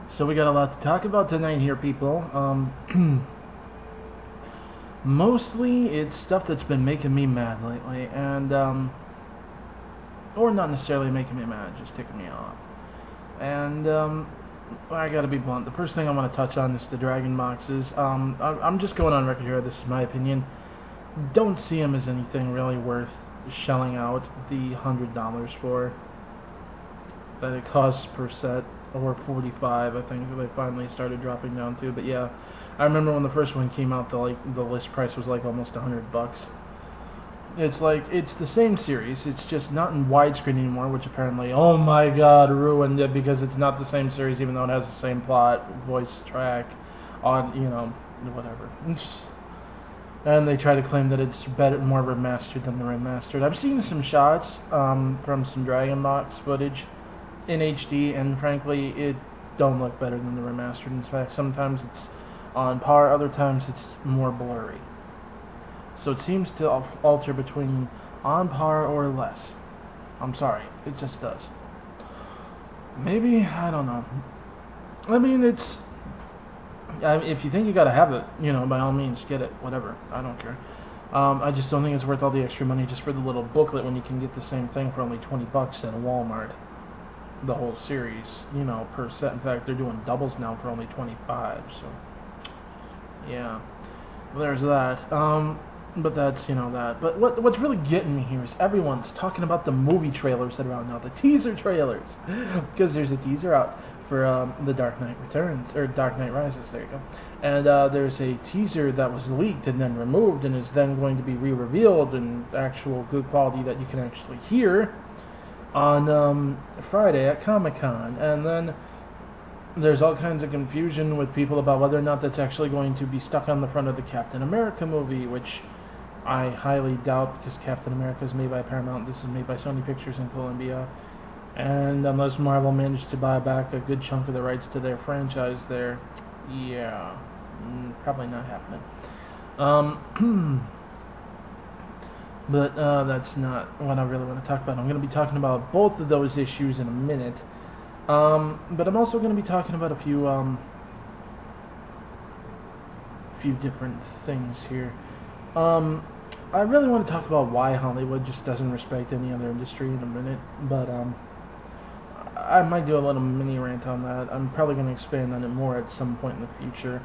So we got a lot to talk about tonight here, people. Mostly it's stuff that's been making me mad lately, and or not necessarily making me mad, just ticking me off. And I gotta be blunt. The first thing I want to touch on is the Dragon boxes. I'm just going on record here. This is my opinion. Don't see them as anything really worth shelling out the $100 for that it costs per set, or 45. I think they finally started dropping down to. But yeah, I remember when the first one came out, the list price was like almost $100. It's like, it's the same series. It's just not in widescreen anymore, which apparently, oh my god, ruined it because it's not the same series, even though it has the same plot, voice track, on whatever. And they try to claim that it's better, more remastered than the remastered. I've seen some shots from some Dragon Box footage in HD, and frankly, it don't look better than the remastered. In fact, sometimes it's on par, other times it's more blurry. So it seems to alter between on par or less. I'm sorry, it just does. Maybe, I don't know. I mean, if you think you gotta have it, by all means, get it, whatever. I don't care. I just don't think it's worth all the extra money just for the little booklet when you can get the same thing for only $20 at Walmart. The whole series, per set. In fact, they're doing doubles now for only 25. So, yeah, there's that. But that's that. But what's really getting me here is everyone's talking about the movie trailers that are out now, the teaser trailers, because there's a teaser out for The Dark Knight Returns, or Dark Knight Rises. There you go. And there's a teaser that was leaked and then removed, and is then going to be re-revealed in actual good quality that you can actually hear on Friday at Comic-Con. And then there's all kinds of confusion with people about whether or not that's actually going to be stuck on the front of the Captain America movie, which I highly doubt, because Captain America is made by Paramount. This is made by Sony Pictures in Columbia. And unless Marvel managed to buy back a good chunk of the rights to their franchise there, yeah, probably not happening. But that's not what I really want to talk about. I'm going to be talking about both of those issues in a minute. But I'm also going to be talking about a few different things here. I really want to talk about why Hollywood just doesn't respect any other industry in a minute. But I might do a little mini rant on that. I'm probably going to expand on it more at some point in the future.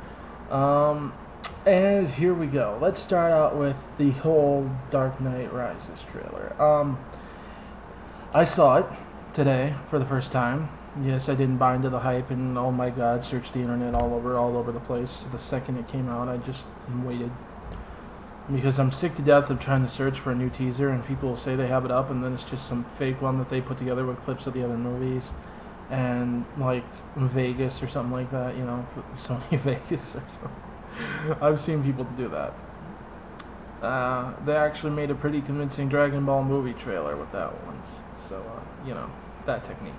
And here we go. Let's start out with the whole Dark Knight Rises trailer. I saw it today for the first time. Yes, I didn't buy into the hype and oh my god, searched the internet all over the place. The second it came out, I just waited. Because I'm sick to death of trying to search for a new teaser and people will say they have it up and then it's just some fake one that they put together with clips of the other movies. And like Vegas or something like that, Sony Vegas or something. I've seen people do that. They actually made a pretty convincing Dragon Ball movie trailer with that one. So, that technique.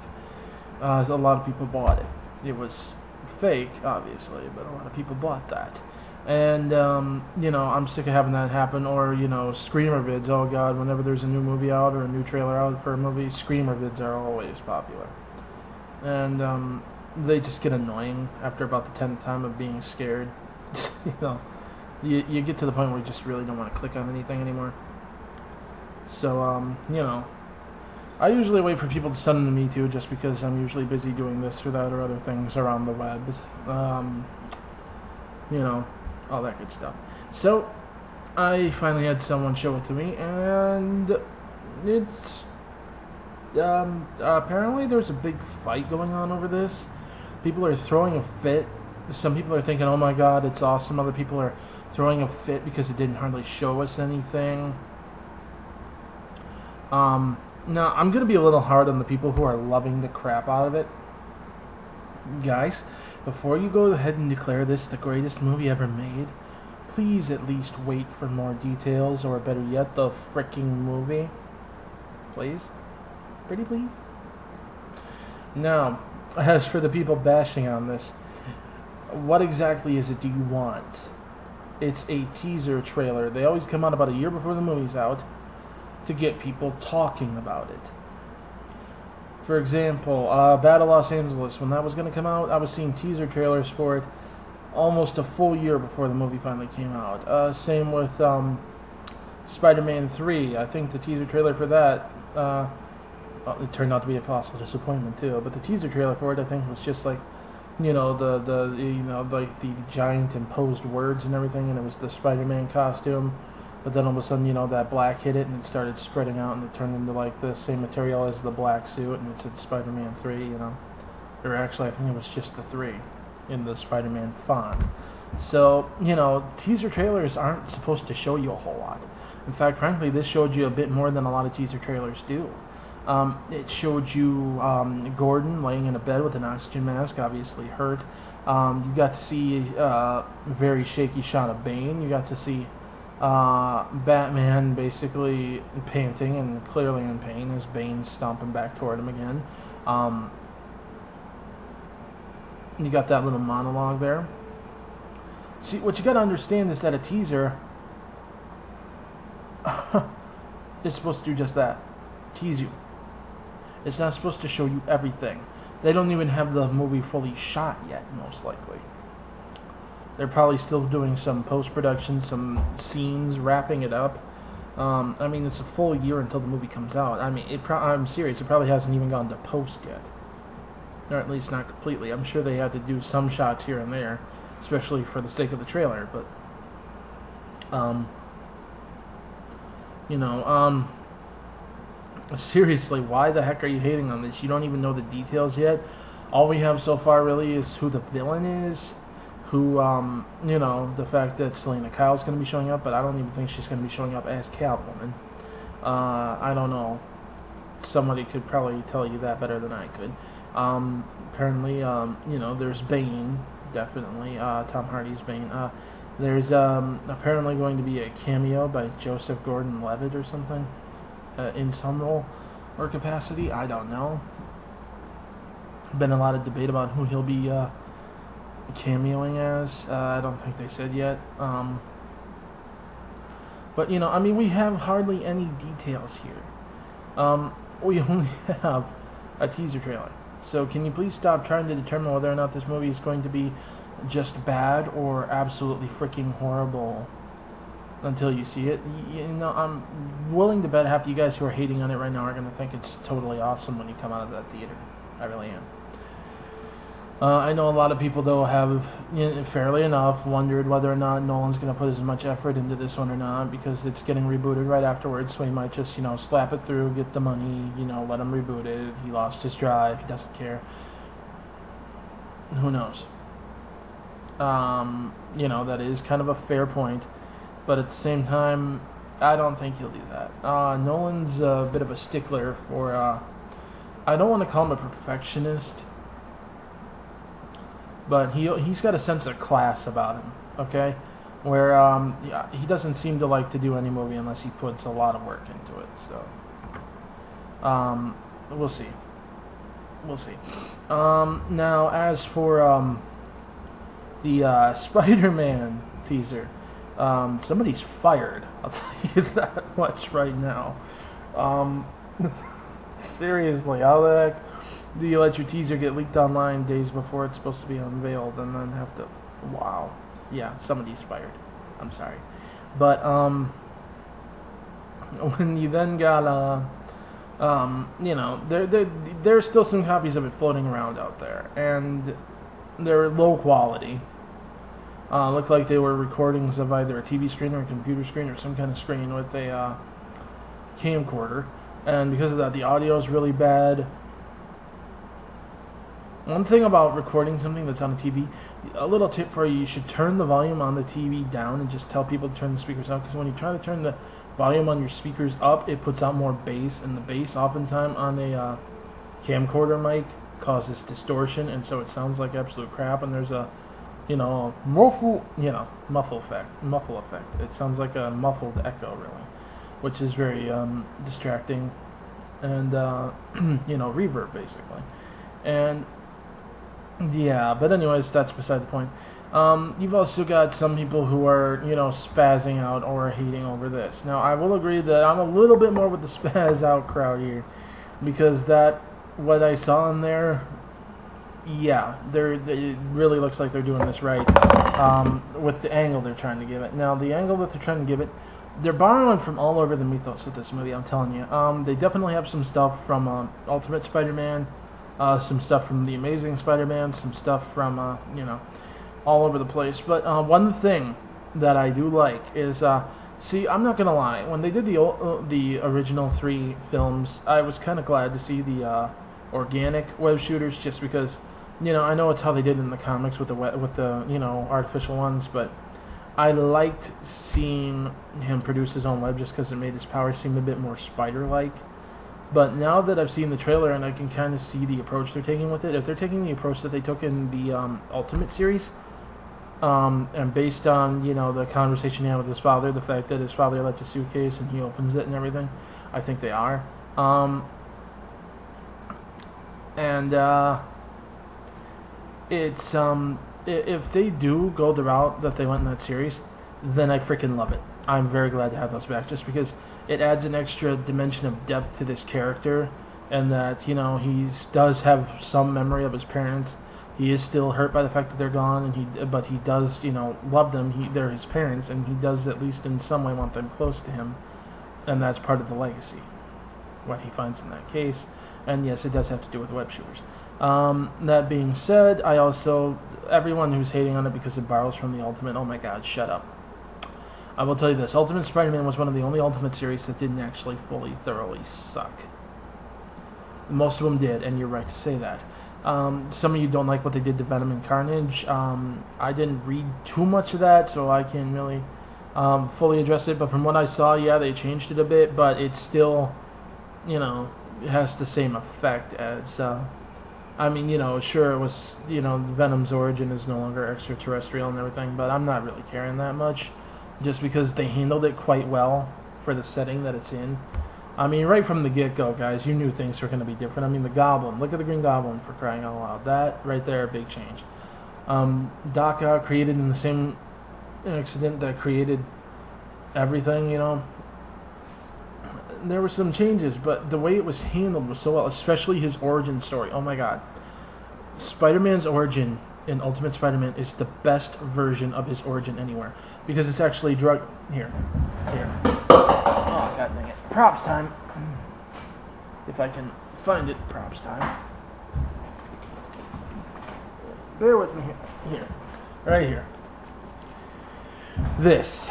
A lot of people bought it. It was fake, obviously, but a lot of people bought that. And, I'm sick of having that happen. Or, screamer vids. Oh, God, whenever there's a new movie out or a new trailer out for a movie, screamer vids are always popular. And, they just get annoying after about the 10th time of being scared. You get to the point where you just really don't want to click on anything anymore. So, I usually wait for people to send them to me too, just because I'm usually busy doing this or that or other things around the web. All that good stuff. So, I finally had someone show it to me, and it's apparently there's a big fight going on over this. People are throwing a fit. Some people are thinking, oh my god, it's awesome. Other people are throwing a fit because it didn't hardly show us anything. Now, I'm going to be a little hard on the people who are loving the crap out of it. Guys, before you go ahead and declare this the greatest movie ever made, please at least wait for more details, or better yet, the fricking movie. Please? Pretty please? Now, as for the people bashing on this, what exactly is it do you want? It's a teaser trailer. They always come out about a year before the movie's out to get people talking about it. For example, Battle Los Angeles, when that was going to come out, I was seeing teaser trailers for it almost a full year before the movie finally came out. Same with Spider-Man 3. I think the teaser trailer for that, well, it turned out to be a colossal disappointment too. But the teaser trailer for it, I think, was just like, like the giant imposed words and everything, and it was the Spider-Man costume. But then all of a sudden, that black hit it, and it started spreading out, and it turned into like the same material as the black suit, and it said Spider-Man 3. Or actually, I think it was just the 3 in the Spider-Man font. So, teaser trailers aren't supposed to show you a whole lot. In fact, frankly, this showed you a bit more than a lot of teaser trailers do. It showed you Gordon laying in a bed with an oxygen mask, obviously hurt. You got to see a very shaky shot of Bane. You got to see Batman basically panting and clearly in pain as Bane's stomping back toward him again. You got that little monologue there. See, what you got to understand is that a teaser is supposed to do just that. Tease you. It's not supposed to show you everything. They don't even have the movie fully shot yet, most likely. They're probably still doing some post-production, some scenes, wrapping it up. I mean, it's a full year until the movie comes out. I mean, I'm serious. It probably hasn't even gone to post yet. Or at least not completely. I'm sure they had to do some shots here and there, especially for the sake of the trailer. But, seriously, why the heck are you hating on this? You don't even know the details yet. All we have so far really is who the villain is, the fact that Selena Kyle's going to be showing up, but I don't even think she's going to be showing up as Catwoman. I don't know. Somebody could probably tell you that better than I could. Apparently, there's Bane, definitely, Tom Hardy's Bane. There's apparently going to be a cameo by Joseph Gordon-Levitt or something, in some role or capacity. I don't know. Been a lot of debate about who he'll be cameoing as. I don't think they said yet. But, we have hardly any details here. We only have a teaser trailer. So can you please stop trying to determine whether or not this movie is going to be just bad or absolutely freaking horrible until you see it? I'm willing to bet half you guys who are hating on it right now are going to think it's totally awesome when you come out of that theater. I really am. I know a lot of people, though, have, fairly enough, wondered whether or not Nolan's going to put as much effort into this one or not, because it's getting rebooted right afterwards, so he might just, slap it through, get the money, let him reboot it. He lost his drive, he doesn't care. Who knows? That is kind of a fair point, but at the same time, I don't think he'll do that. Nolan's a bit of a stickler for, I don't want to call him a perfectionist, but he's got a sense of class about him, okay? Where he doesn't seem to like to do any movie unless he puts a lot of work into it. So, we'll see. We'll see. Now, as for the Spider-Man teaser, somebody's fired. I'll tell you that much right now. Seriously, how the heck do you let your teaser get leaked online days before it's supposed to be unveiled and then have to... Wow. Yeah, somebody's fired. I'm sorry. But, when you then got, there's still some copies of it floating around out there, and they're low quality. Looked like they were recordings of either a TV screen or a computer screen or some kind of screen with a camcorder, and because of that, the audio is really bad. One thing about recording something that's on a TV, a little tip for you should turn the volume on the TV down and just tell people to turn the speakers up, because when you try to turn the volume on your speakers up, it puts out more bass, and the bass oftentimes on a camcorder mic causes distortion, and so it sounds like absolute crap, and there's a, muffle effect. It sounds like a muffled echo, really, which is very distracting, and, reverb, basically. And yeah, but anyways, that's beside the point. You've also got some people who are, spazzing out or hating over this. Now, I will agree that I'm a little bit more with the spaz out crowd here, because that what I saw in there, yeah, it really looks like they're doing this right with the angle they're trying to give it. Now, the angle that they're trying to give it, they're borrowing from all over the mythos of this movie, I'm telling you. They definitely have some stuff from Ultimate Spider-Man, some stuff from The Amazing Spider-Man, some stuff from, you know, all over the place. But one thing that I do like is, see, I'm not going to lie, when they did the original 3 films, I was kind of glad to see the organic web shooters, just because, you know, I know it's how they did in the comics with the you know, artificial ones, but I liked seeing him produce his own web just because it made his power seem a bit more spider-like. But now that I've seen the trailer and I can kind of see the approach they're taking with it, if they're taking the approach that they took in the Ultimate series, and based on, you know, the conversation he had with his father, the fact that his father left a suitcase and he opens it and everything, I think they are. It's if they do go the route that they went in that series, then I freaking love it. I'm very glad to have those back, just because it adds an extra dimension of depth to this character, and that, you know, he does have some memory of his parents. He is still hurt by the fact that they're gone, but he does, you know, love them. They're his parents, and he does at least in some way want them close to him, and that's part of the legacy, what he finds in that case. And yes, it does have to do with web shooters. That being said, I also, everyone who's hating on it because it borrows from the Ultimate, oh my god, shut up. I will tell you this, Ultimate Spider-Man was one of the only Ultimate series that didn't actually fully, thoroughly suck. Most of them did, and you're right to say that. Some of you don't like what they did to Venom and Carnage. I didn't read too much of that, so I can't really fully address it, but from what I saw, yeah, they changed it a bit, but it's still, you know, it has the same effect as, I mean, you know, sure, it was, you know, Venom's origin is no longer extraterrestrial and everything, but I'm not really caring that much, just because they handled it quite well for the setting that it's in. I mean, right from the get-go, guys, you knew things were going to be different. I mean, the Goblin, look at the Green Goblin, for crying out loud. That, right there, a big change. Doc Ock created in the same accident that created everything, you know. There were some changes, but the way it was handled was so well, especially his origin story. Oh my god. Spider-Man's origin in Ultimate Spider-Man is the best version of his origin anywhere, because it's actually here. Oh, god dang it. Props time. If I can find it, props time. Bear with me here. Right here. This.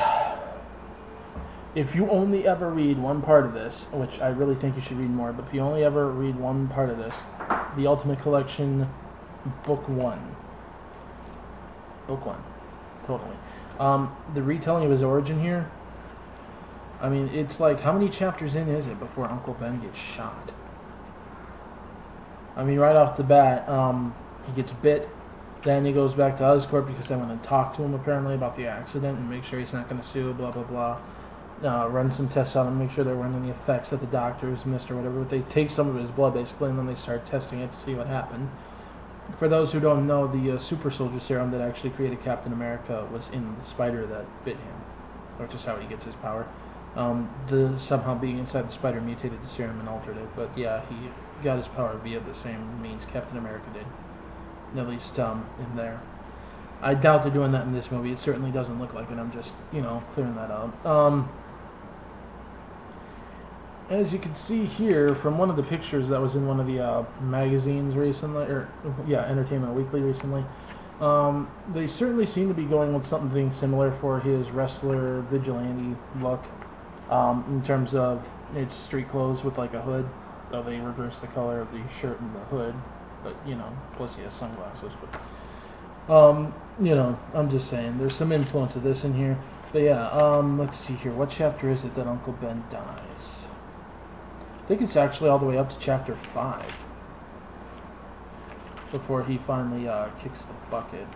If you only ever read one part of this, which I really think you should read more, but if you only ever read one part of this, the Ultimate Collection, Book 1. Book 1. Totally. The retelling of his origin here, I mean, it's like, how many chapters in is it before Uncle Ben gets shot? I mean, right off the bat, he gets bit, then he goes back to Oscorp because they want to talk to him, apparently, about the accident and make sure he's not going to sue, blah, blah, blah. Run some tests on him, make sure there weren't any effects that the doctors missed or whatever. But they take some of his blood, basically, and then they start testing it to see what happened. For those who don't know, the super soldier serum that actually created Captain America was in the spider that bit him, which is how he gets his power. Somehow being inside the spider mutated the serum and altered it, but yeah, he got his power via the same means Captain America did, at least in there. I doubt they're doing that in this movie. It certainly doesn't look like it. I'm just, you know, clearing that up. As you can see here from one of the pictures that was in one of the magazines recently, or yeah, Entertainment Weekly recently, they certainly seem to be going with something similar for his wrestler vigilante look, in terms of its street clothes with like a hood, though they reverse the color of the shirt and the hood, but you know, plus he has sunglasses. But you know, I'm just saying, there's some influence of this in here. But yeah, let's see here. What chapter is it that Uncle Ben dies? I think it's actually all the way up to chapter 5 before he finally kicks the bucket.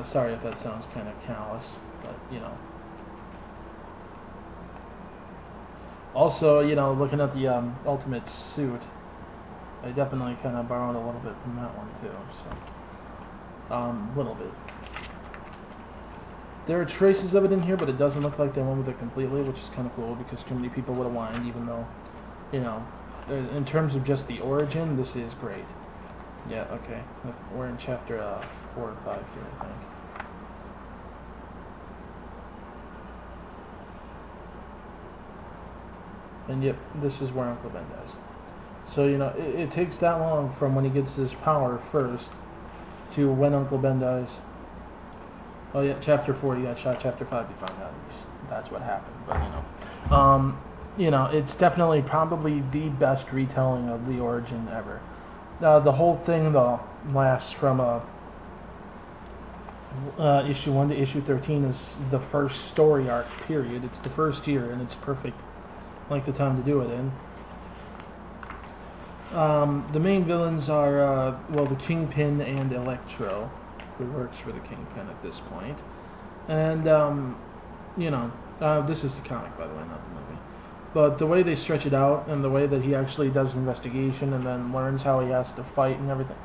Sorry if that sounds kind of callous, but you know. Also, you know, looking at the Ultimate suit, I definitely kind of borrowed a little bit from that one too. So, a little bit. There are traces of it in here, but it doesn't look like they went with it completely, which is kind of cool because too many people would have whined, even though, you know, in terms of just the origin, this is great. Yeah, okay. We're in chapter 4 or 5 here, I think. And yep, this is where Uncle Ben dies. So, you know, it takes that long from when he gets his power first to when Uncle Ben dies. Oh yeah, chapter 4 he got shot, chapter 5 he found out that's what happened, but you know, it's definitely probably the best retelling of the origin ever. The whole thing though lasts from issue 1 to issue 13 is the first story arc period. It's the first year and it's perfect length of time to do it in. The main villains are, well, the Kingpin and Electro, who works for the Kingpin at this point. And, you know, this is the comic, by the way, not the movie. But the way they stretch it out, and the way that he actually does investigation and then learns how he has to fight and everything,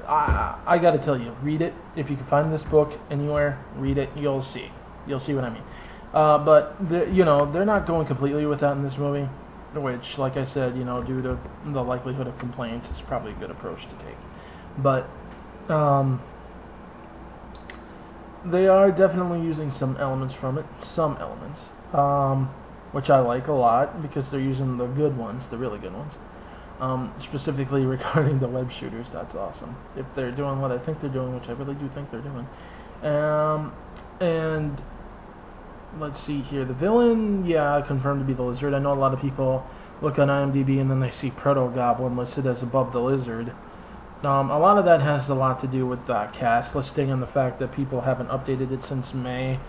I gotta tell you, read it. If you can find this book anywhere, read it, you'll see. You'll see what I mean. But, you know, they're not going completely with that in this movie. Which, like I said, you know, due to the likelihood of complaints, is probably a good approach to take. But they are definitely using some elements from it, which I like a lot because they're using the good ones, the really good ones. Specifically regarding the web shooters, that's awesome. If they're doing what I think they're doing, which I really do think they're doing. And let's see here. The villain, yeah, confirmed to be the Lizard. I know a lot of people look on IMDb and then they see Proto-Goblin listed as above the Lizard. A lot of that has a lot to do with cast listing and the fact that people haven't updated it since May.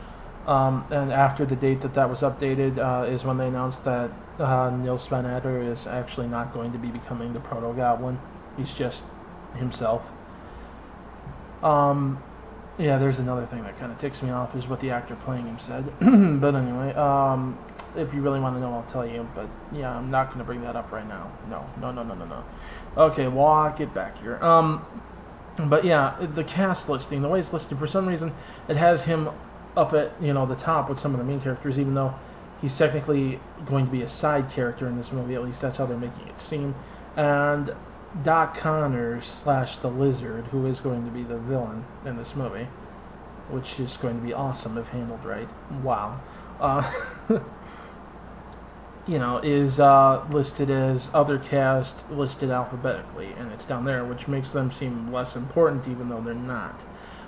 And after the date that was updated is when they announced that Nils Van Adder is actually not going to be becoming the Proto-Goblin. He's just himself. Yeah, there's another thing that kind of ticks me off is what the actor playing him said. But anyway, if you really want to know, I'll tell you. But yeah, I'm not going to bring that up right now. No. Okay, walk it back here. But yeah, the cast listing, the way it's listed, for some reason, it has him up at, you know, the top with some of the main characters, even though he's technically going to be a side character in this movie. At least that's how they're making it seem. And Doc Connors / the Lizard, who is going to be the villain in this movie, which is going to be awesome if handled right. Wow. You know, is listed as other cast listed alphabetically, and it's down there, which makes them seem less important even though they're not.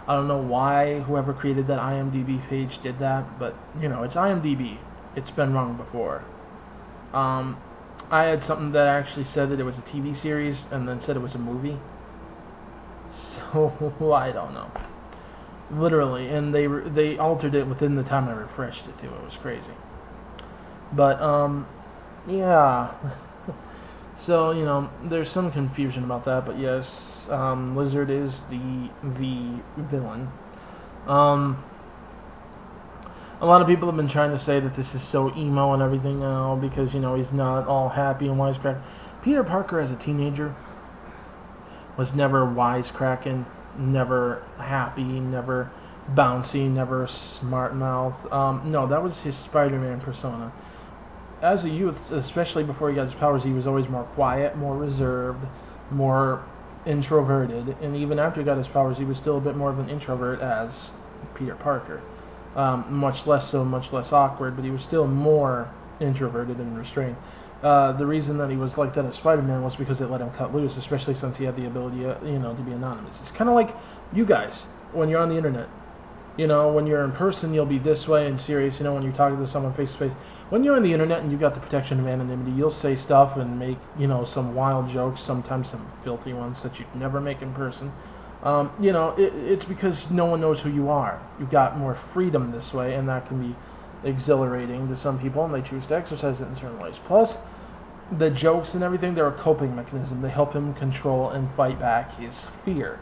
I don't know why whoever created that IMDb page did that, but, you know, it's IMDb. It's been wrong before. I had something that actually said that it was a TV series and then said it was a movie. So, I don't know. Literally, and they altered it within the time I refreshed it too. It was crazy. But, yeah. So, you know, there's some confusion about that, but yes, Lizard is the villain. A lot of people have been trying to say that this is so emo and everything now because, you know, he's not all happy and wisecracking. Peter Parker as a teenager was never wisecracking, never happy, never bouncy, never smart mouth. No, that was his Spider-Man persona. As a youth, especially before he got his powers, he was always more quiet, more reserved, more introverted. And even after he got his powers, he was still a bit more of an introvert as Peter Parker. Much less awkward, but he was still more introverted and restrained. The reason that he was like that as Spider-Man was because it let him cut loose, especially since he had the ability, you know, to be anonymous. It's kind of like you guys when you're on the internet. You know, when you're in person, you'll be this way and serious. You know, when you're talking to someone face to face. When you're on the internet and you got the protection of anonymity, you'll say stuff and make, you know, some wild jokes, sometimes some filthy ones that you'd never make in person. You know, it's because no one knows who you are. You've got more freedom this way, and that can be exhilarating to some people, and they choose to exercise it in certain ways. Plus, the jokes and everything, they're a coping mechanism. They help him control and fight back his fear.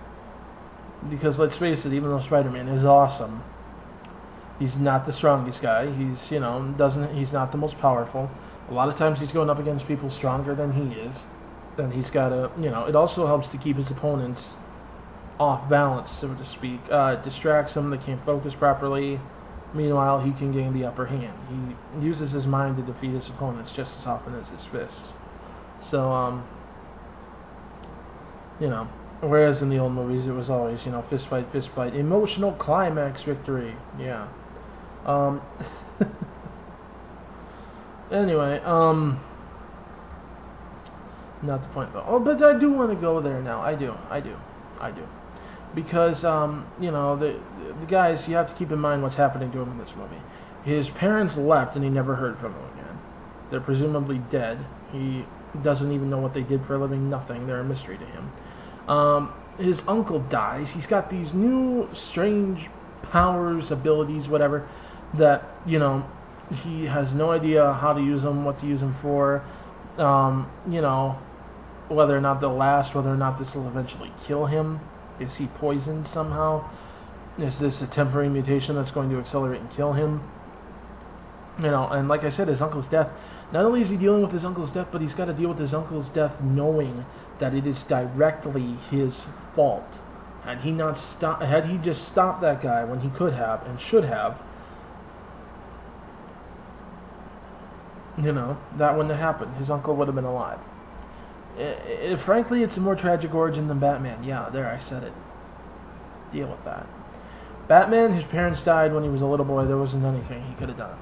Because let's face it, even though Spider-Man is awesome, he's not the strongest guy. He's, you know, he's not the most powerful. A lot of times he's going up against people stronger than he is. Then he's got to, you know, it also helps to keep his opponents off balance, so to speak. Distracts them, they can't focus properly. Meanwhile, he can gain the upper hand. He uses his mind to defeat his opponents just as often as his fists. So, you know, whereas in the old movies it was always, you know, fist fight, emotional climax victory. Yeah. Um, anyway, not the point though. Oh, but I do want to go there now. I do. Because, you know, the guys, you have to keep in mind what's happening to him in this movie. His parents left and he never heard from them again. They're presumably dead. He doesn't even know what they did for a living. Nothing. They're a mystery to him. His uncle dies. He's got these new strange powers, abilities, whatever, that, you know, he has no idea how to use them, what to use them for. You know, whether or not they'll last, whether or not this will eventually kill him. Is he poisoned somehow? Is this a temporary mutation that's going to accelerate and kill him? You know, and like I said, his uncle's death, not only is he dealing with his uncle's death, but he's got to deal with his uncle's death knowing that it is directly his fault. Had he just stopped that guy when he could have and should have, you know, that wouldn't have happened. His uncle would have been alive. Frankly, it's a more tragic origin than Batman. Yeah, there, I said it. Deal with that. Batman, his parents died when he was a little boy. There wasn't anything he could have done.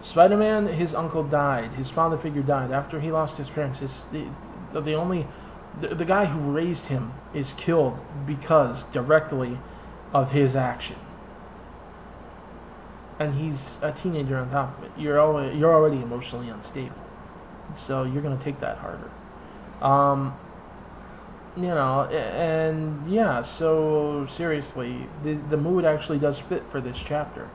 Spider-Man, his uncle died. His father figure died. After he lost his parents, the guy who raised him is killed because directly of his action. And he's a teenager on top of it. You're already emotionally unstable. So you're going to take that harder. You know, and yeah, so seriously, the mood actually does fit for this chapter.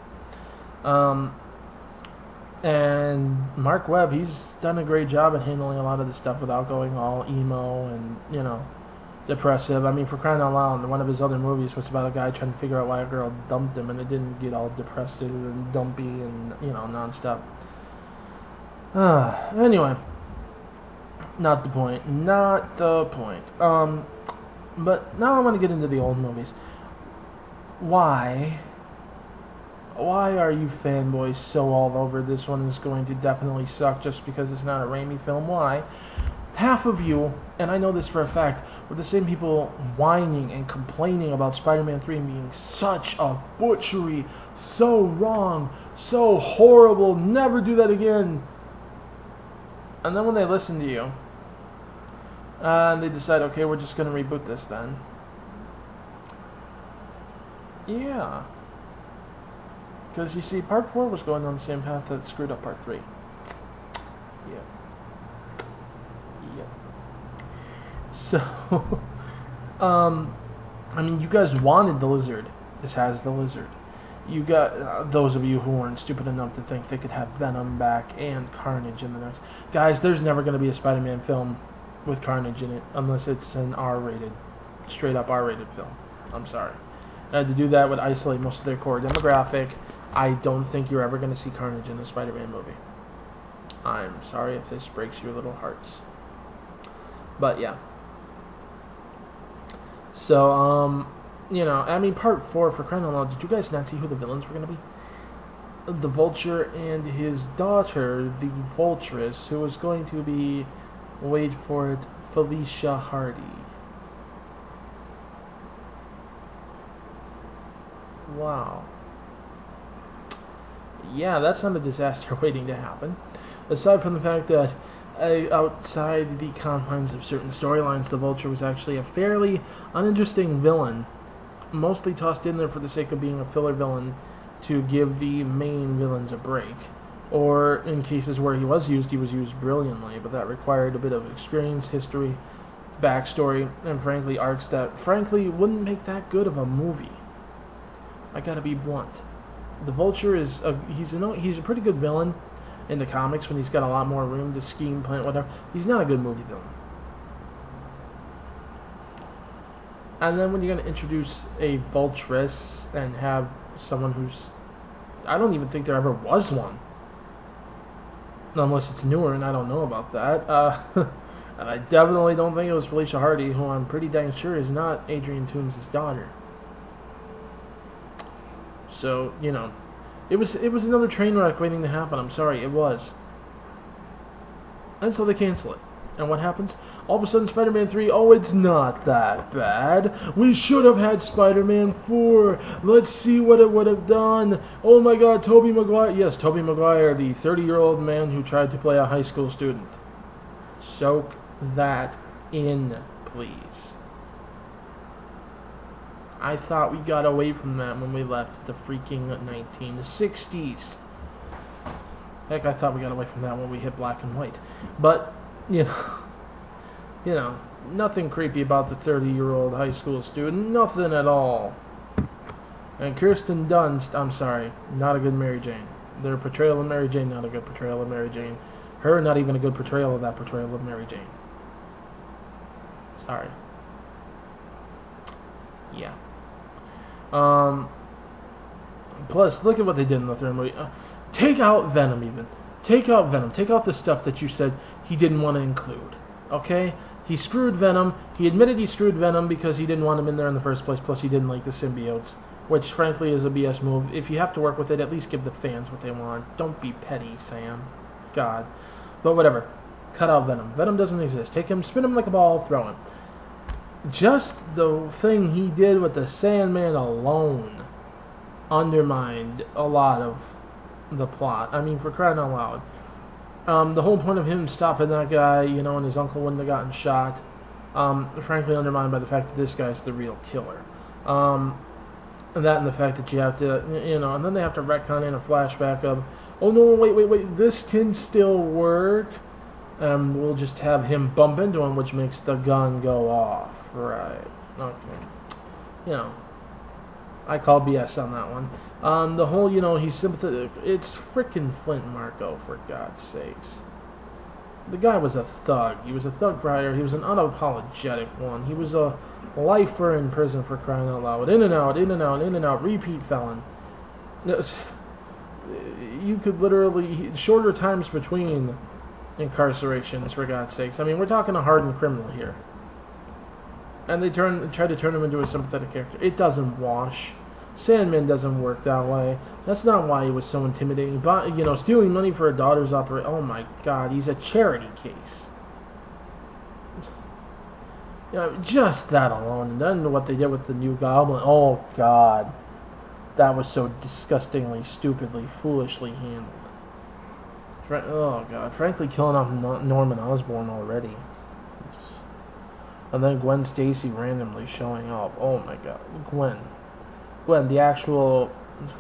And Mark Webb, he's done a great job at handling a lot of this stuff without going all emo and, you know, depressive. I mean, for crying out loud, one of his other movies was about a guy trying to figure out why a girl dumped him, and it didn't get all depressed and dumpy and, you know, nonstop. Anyway. Not the point. But now I want to get into the old movies. Why are you fanboys so all over this one is going to definitely suck just because it's not a Raimi film? Why? Half of you, and I know this for a fact, were the same people whining and complaining about Spider-Man 3 being such a butchery, so wrong, so horrible, never do that again. And then when they listen to you, and they decide, okay, we're just going to reboot this then. Yeah. Because, you see, Part 4 was going on the same path that screwed up Part 3. Yeah. So, I mean, you guys wanted the Lizard. This has the Lizard. You got those of you who weren't stupid enough to think they could have Venom back and Carnage in the next. Guys, there's never going to be a Spider-Man film with Carnage in it unless it's an R-rated, straight up R-rated film. I'm sorry. I had to do that would isolate most of their core demographic. I don't think you're ever going to see Carnage in a Spider-Man movie. I'm sorry if this breaks your little hearts. But yeah. So, you know, I mean, Part 4, for crying out loud, did you guys not see who the villains were going to be? The Vulture and his daughter, the Vultress, who was going to be, wait for it, Felicia Hardy. Wow. Yeah, that's not a disaster waiting to happen. Aside from the fact that outside the confines of certain storylines, the Vulture was actually a fairly uninteresting villain, mostly tossed in there for the sake of being a filler villain to give the main villains a break. Or in cases where he was used brilliantly, but that required a bit of experience, history, backstory, and frankly arcs that frankly wouldn't make that good of a movie. I gotta be blunt. The Vulture is he's a pretty good villain in the comics when he's got a lot more room to scheme, plan, whatever. He's not a good movie villain. And then when you're gonna introduce a Vultress and have someone who's, I don't even think there ever was one, unless it's newer and I don't know about that. And I definitely don't think it was Felicia Hardy, who I'm pretty dang sure is not Adrian Toomes' daughter. So, you know, it was another train wreck waiting to happen. I'm sorry, it was. And so they cancel it. And what happens? All of a sudden, Spider-Man 3, oh, it's not that bad. We should have had Spider-Man 4. Let's see what it would have done. Oh my god, Tobey Maguire. Yes, Tobey Maguire, the 30-year-old man who tried to play a high school student. Soak that in, please. I thought we got away from that when we left the freaking 1960s. Heck, I thought we got away from that when we hit black and white. But, you know, nothing creepy about the 30-year-old high school student. Nothing at all. And Kirsten Dunst, I'm sorry, not a good Mary Jane. Their portrayal of Mary Jane, not a good portrayal of Mary Jane. Her, not even a good portrayal of that portrayal of Mary Jane. Sorry. Yeah. Plus, look at what they did in the third movie. Take out Venom, even. Take out Venom. Take out the stuff that you said he didn't want to include. Okay? He screwed Venom. He admitted he screwed Venom because he didn't want him in there in the first place. Plus, he didn't like the symbiotes, which, frankly, is a BS move. If you have to work with it, at least give the fans what they want. Don't be petty, Sam. God. But whatever. Cut out Venom. Venom doesn't exist. Take him, spin him like a ball, throw him. Just the thing he did with the Sandman alone undermined a lot of the plot. I mean, for crying out loud. The whole point of him stopping that guy, you know, and his uncle wouldn't have gotten shot, frankly undermined by the fact that this guy's the real killer. And that and the fact that you have to, you know, and then they have to retcon in a flashback of, oh no, wait, this can still work. We'll just have him bump into him, which makes the gun go off. Right. Okay. You know, I call BS on that one. The whole, you know, he's sympathetic. It's frickin' Flint Marko, for God's sakes. The guy was a thug. He was a thug prior. He was an unapologetic one. He was a lifer in prison, for crying out loud. In and out, repeat felon. You could literally, shorter times between incarcerations, for God's sakes. I mean, we're talking a hardened criminal here. And they try to turn him into a sympathetic character. It doesn't wash. Sandman doesn't work that way. That's not why he was so intimidating. But, you know, stealing money for a daughter's operation. Oh my God, he's a charity case. You know, just that alone. And then what they did with the new Goblin. Oh God, that was so disgustingly, stupidly, foolishly handled. Oh God, frankly, killing off Norman Osborn already. And then Gwen Stacy randomly showing up. Oh my God, Gwen, the actual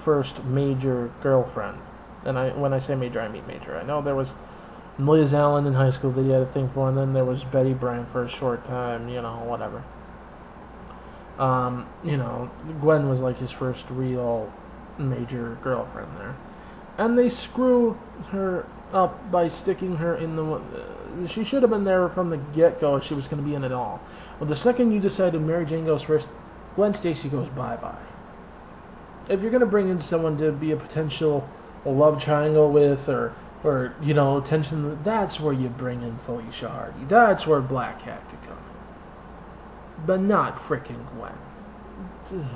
first major girlfriend. And when I say major, I mean major. I know there was Liz Allen in high school that he had a thing for, and then there was Betty Brant for a short time. You know, whatever. You know, Gwen was like his first real major girlfriend there, and they screw her up by sticking her in the. She should have been there from the get-go if she was going to be in it all. Well, the second you decided Mary Jane goes first, Gwen Stacy goes bye-bye. If you're going to bring in someone to be a potential love triangle with, or you know, tension, that's where you bring in Felicia Hardy. That's where Black Cat could come in. But not frickin' Gwen.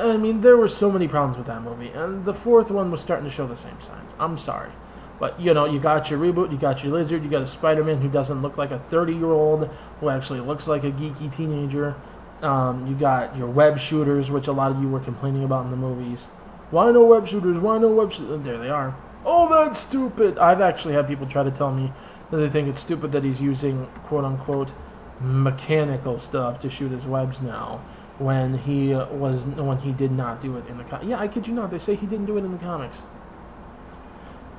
I mean, there were so many problems with that movie, and the fourth one was starting to show the same signs. I'm sorry. But, you know, you got your reboot, you got your Lizard, you got a Spider-Man who doesn't look like a 30-year-old, who actually looks like a geeky teenager. You got your web shooters, which a lot of you were complaining about in the movies. Why no web shooters? Why no web shooters? There they are. Oh, that's stupid! I've actually had people try to tell me that they think it's stupid that he's using, quote-unquote, mechanical stuff to shoot his webs now, when he did not do it in the comics. Yeah, I kid you not, they say he didn't do it in the comics.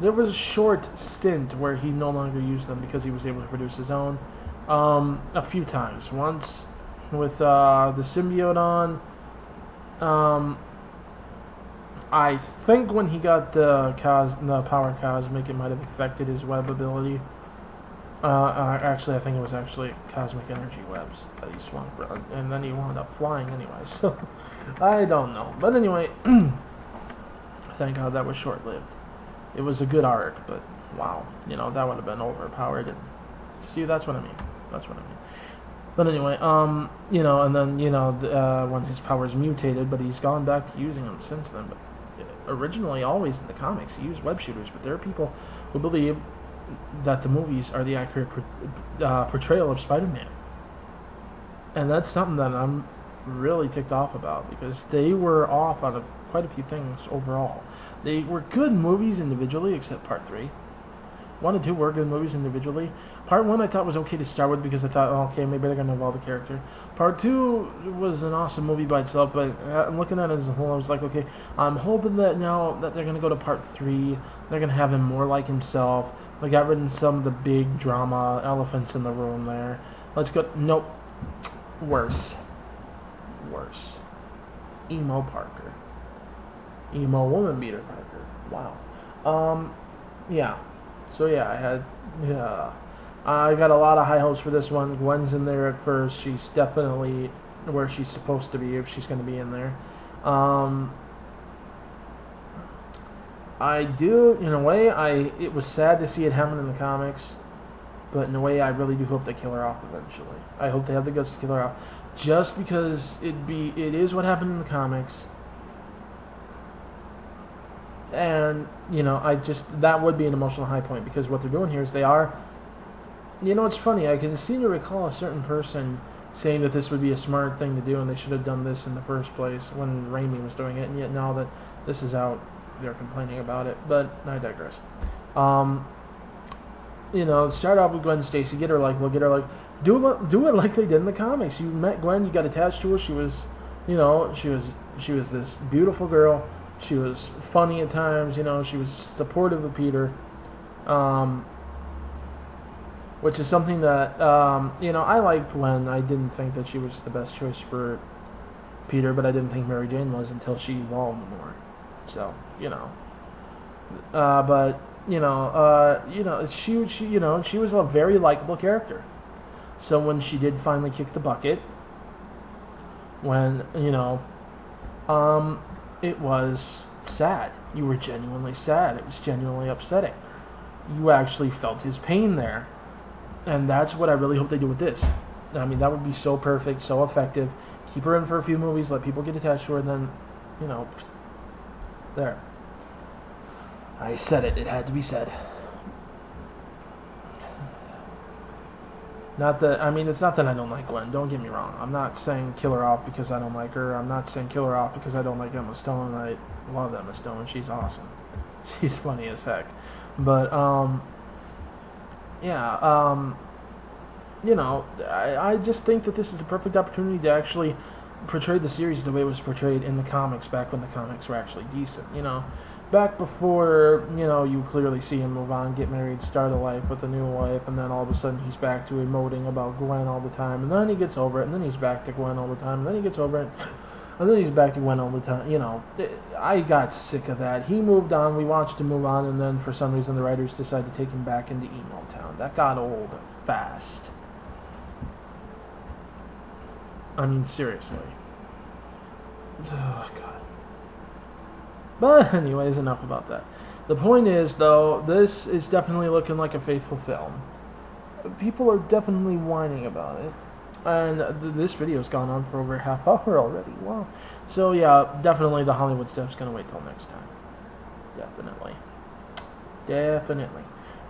There was a short stint where he no longer used them because he was able to produce his own. A few times. Once with the symbiote on. I think when he got the power cosmic, it might have affected his web ability. Actually, I think it was actually cosmic energy webs that he swung from, and then he wound up flying anyway. So I don't know. But anyway, thank God that was short-lived. It was a good arc, but wow, you know, that would have been overpowered. And see, that's what I mean. That's what I mean. But anyway, you know, and then, you know, when his powers mutated, but he's gone back to using them since then. But originally, always in the comics, he used web shooters. But there are people who believe that the movies are the accurate portrayal of Spider-Man. And that's something that I'm really ticked off about, because they were off on quite a few things overall. They were good movies individually, except Part 3. 1 and 2 were good movies individually. Part 1 I thought was okay to start with, because I thought, oh, okay, maybe they're going to evolve the character. Part 2 was an awesome movie by itself, but looking at it as a whole, I was like, okay, I'm hoping that now that they're going to go to Part 3, they're going to have him more like himself. They got rid of some of the big drama elephants in the room there. Let's go. Nope. Worse. Emo Parker. Emo woman beater Parker. Wow. Yeah. So yeah, I got a lot of high hopes for this one. Gwen's in there at first. She's definitely where she's supposed to be, if she's going to be in there. I do, in a way, it was sad to see it happen in the comics, but in a way, I really do hope they kill her off eventually. I hope they have the guts to kill her off, just because it is what happened in the comics. And, that would be an emotional high point, because what they're doing here is it's funny, I can seem to recall a certain person saying that this would be a smart thing to do, and they should have done this in the first place when Raimi was doing it, and yet now that this is out, they're complaining about it, but I digress. Start off with Gwen Stacy, get her like, do it like they did in the comics. You met Gwen, you got attached to her, she was this beautiful girl. She was funny at times, she was supportive of Peter, which is something that, I liked Gwen. I didn't think that she was the best choice for Peter, but I didn't think Mary Jane was until she evolved more. So, she was a very likable character. So when she did finally kick the bucket, it was sad. You were genuinely sad. It was genuinely upsetting. You actually felt his pain there. And that's what I really hope they do with this. I mean, that would be so perfect, so effective. Keep her in for a few movies, let people get attached to her, and then, there. I said it. It had to be said. It's not that I don't like Gwen. Don't get me wrong. I'm not saying kill her off because I don't like her. I'm not saying kill her off because I don't like Emma Stone. I love Emma Stone. She's awesome. She's funny as heck. But, I just think that this is a perfect opportunity to actually portray the series the way it was portrayed in the comics back when the comics were actually decent, Back before, you clearly see him move on, get married, start a life with a new wife, and then all of a sudden he's back to emoting about Gwen all the time, and then he gets over it, and then he's back to Gwen all the time, and then he gets over it, and then he's back to Gwen all the time, I got sick of that. He moved on, we watched him move on, and then for some reason the writers decided to take him back into emo town. That got old fast. I mean, seriously. Oh, God. But anyways, enough about that. The point is, though, this is definitely looking like a faithful film. People are definitely whining about it. And this video's gone on for over a half hour already. Wow. So, yeah, definitely the Hollywood stuff's going to wait till next time. Definitely.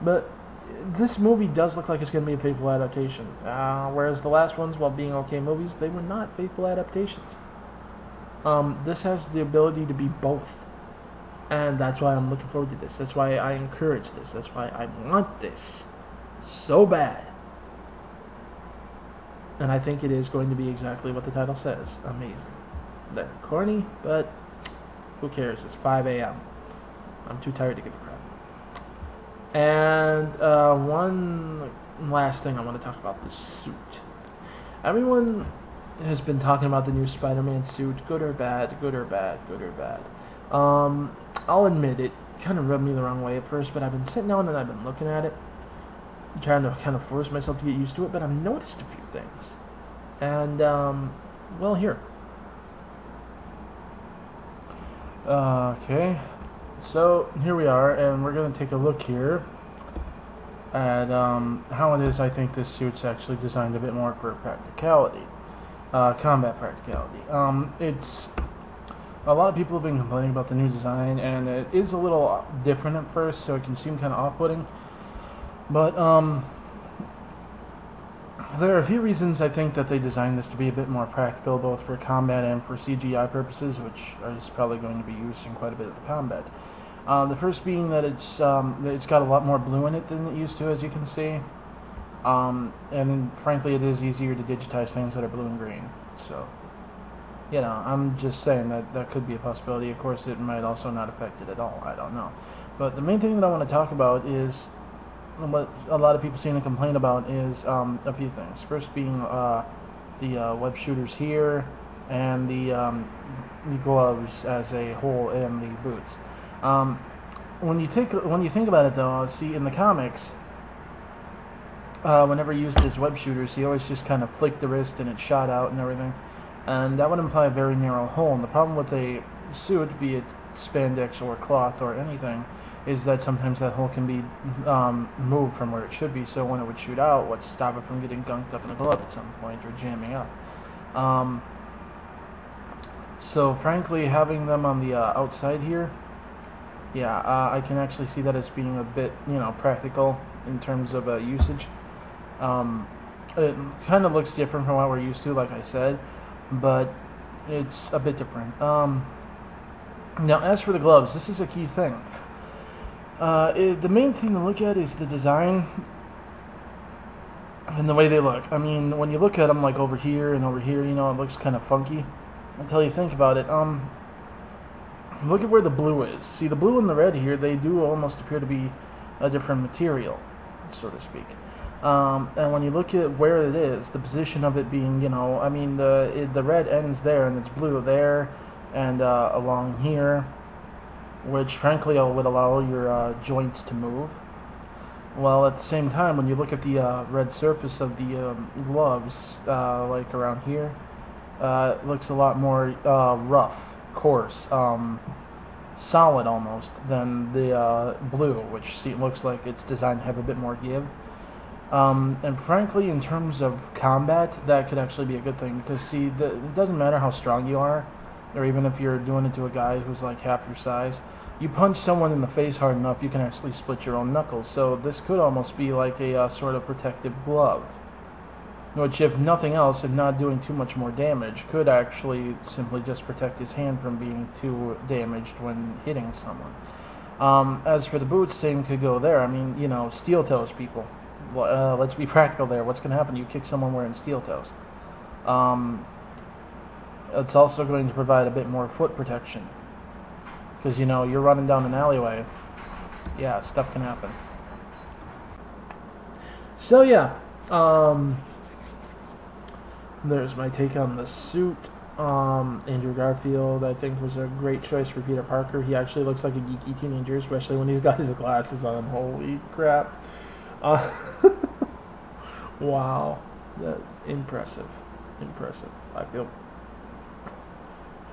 But this movie does look like it's going to be a faithful adaptation. Whereas the last ones, while being okay movies, they were not faithful adaptations. This has the ability to be both. And that's why I'm looking forward to this. That's why I encourage this. That's why I want this so bad. And I think it is going to be exactly what the title says. Amazing. They're corny, but who cares? It's 5 a.m. I'm too tired to give a crap. And one last thing I want to talk about, the suit. Everyone has been talking about the new Spider-Man suit. Good or bad, good or bad, good or bad. I'll admit it kind of rubbed me the wrong way at first, but I've been sitting down and I've been looking at it, trying to kind of force myself to get used to it, but I've noticed a few things. And, well, here. Okay. So, here we are, and we're going to take a look here at how it is I think this suit's actually designed a bit more for practicality. Combat practicality. It's... A lot of people have been complaining about the new design, and it is a little different at first, so it can seem kind of off-putting. But there are a few reasons I think that they designed this to be a bit more practical, both for combat and for CGI purposes, which is probably going to be used in quite a bit of the combat. The first being that it's got a lot more blue in it than it used to, as you can see. And frankly, it is easier to digitize things that are blue and green. So, you know, I'm just saying that that could be a possibility. Of course, it might also not affect it at all. I don't know. But the main thing that I want to talk about is what a lot of people seem to complain about is a few things. First being the web shooters here and the gloves as a whole and the boots. When you think about it, though, see in the comics, whenever used as web shooters, he always just kind of flicked the wrist and it shot out and everything, and that would imply a very narrow hole. And the problem with a suit, be it spandex or cloth or anything, is that sometimes that hole can be moved from where it should be. So when it would shoot out, what's to stop it from getting gunked up in the glove at some point or jamming up? So frankly, having them on the outside here, yeah, I can actually see that as being a bit, you know, practical in terms of usage. It kind of looks different from what we're used to, like I said, but it's a bit different. Now, as for the gloves, this is a key thing. The main thing to look at is the design and the way they look. I mean, when you look at them, like over here and over here, you know, it looks kind of funky until you think about it. Look at where the blue is. See, the blue and the red here, they do almost appear to be a different material, so to speak. And when you look at where it is, the position of it being, you know, I mean, the red ends there and it's blue there and along here, which frankly would allow your joints to move. Well, at the same time, when you look at the red surface of the gloves, like around here, it looks a lot more rough, coarse, solid almost, than the blue, which looks like it's designed to have a bit more give. And frankly, in terms of combat, that could actually be a good thing, because see, it doesn't matter how strong you are, or even if you're doing it to a guy who's like half your size. You punch someone in the face hard enough, you can actually split your own knuckles. So this could almost be like a sort of protective glove, which, if nothing else, if not doing too much more damage, could actually simply just protect his hand from being too damaged when hitting someone. As for the boots, same could go there. I mean, you know, steel toes, people. Let's be practical there. What's going to happen? You kick someone wearing steel toes. It's also going to provide a bit more foot protection. Because, you know, you're running down an alleyway. Yeah, stuff can happen. So, yeah. There's my take on the suit. Andrew Garfield, I think, was a great choice for Peter Parker. He actually looks like a geeky teenager, especially when he's got his glasses on. Holy crap. Wow. Impressive. I feel...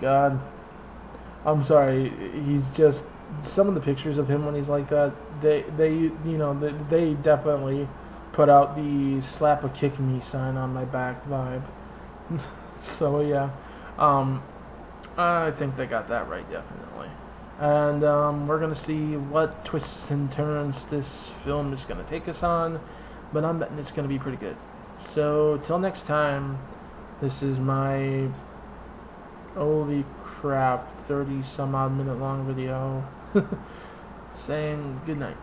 God. I'm sorry. He's just... Some of the pictures of him when he's like that, they definitely put out the slap a kick me sign on my back vibe. So yeah, I think they got that right, definitely. And we're gonna see what twists and turns this film is gonna take us on, but I'm betting it's gonna be pretty good. So till next time, this is my holy crap 30 some odd minute long video saying good night.